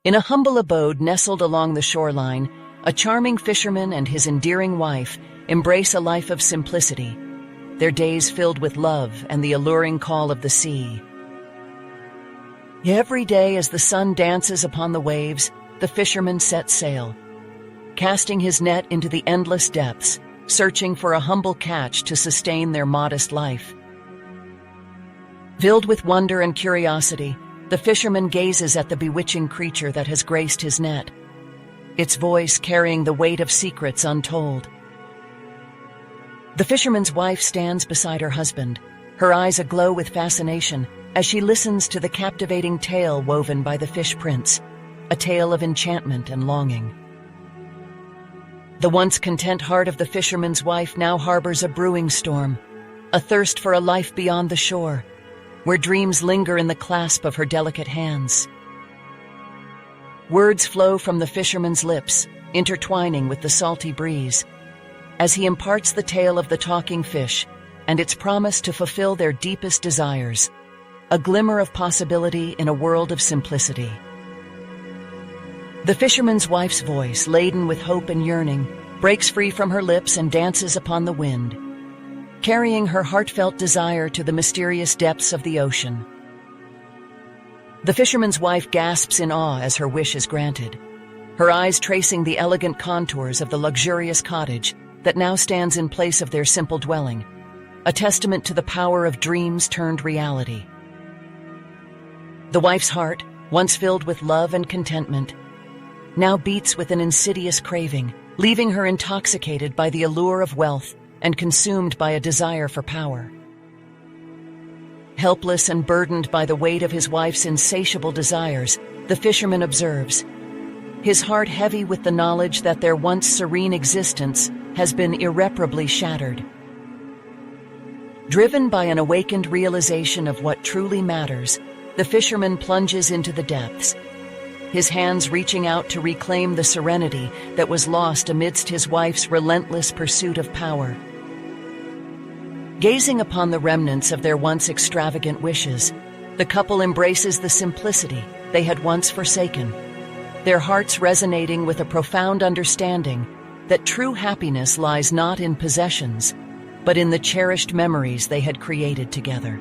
In a humble abode nestled along the shoreline, a charming fisherman and his endearing wife embrace a life of simplicity, their days filled with love and the alluring call of the sea. Every day as the sun dances upon the waves, the fisherman sets sail, casting his net into the endless depths, searching for a humble catch to sustain their modest life. Filled with wonder and curiosity, the fisherman gazes at the bewitching creature that has graced his net, its voice carrying the weight of secrets untold. The fisherman's wife stands beside her husband, her eyes aglow with fascination as she listens to the captivating tale woven by the fish prince, a tale of enchantment and longing. The once content heart of the fisherman's wife now harbors a brewing storm, a thirst for a life beyond the shore, where dreams linger in the clasp of her delicate hands. Words flow from the fisherman's lips, intertwining with the salty breeze, as he imparts the tale of the talking fish and its promise to fulfill their deepest desires, a glimmer of possibility in a world of simplicity. The fisherman's wife's voice, laden with hope and yearning, breaks free from her lips and dances upon the wind, carrying her heartfelt desire to the mysterious depths of the ocean. The fisherman's wife gasps in awe as her wish is granted, her eyes tracing the elegant contours of the luxurious cottage that now stands in place of their simple dwelling, a testament to the power of dreams turned reality. The wife's heart, once filled with love and contentment, now beats with an insidious craving, leaving her intoxicated by the allure of wealth and consumed by a desire for power. Helpless and burdened by the weight of his wife's insatiable desires, the fisherman observes, his heart heavy with the knowledge that their once serene existence has been irreparably shattered. Driven by an awakened realization of what truly matters, the fisherman plunges into the depths, his hands reaching out to reclaim the serenity that was lost amidst his wife's relentless pursuit of power. Gazing upon the remnants of their once extravagant wishes, the couple embraces the simplicity they had once forsaken, their hearts resonating with a profound understanding that true happiness lies not in possessions, but in the cherished memories they had created together.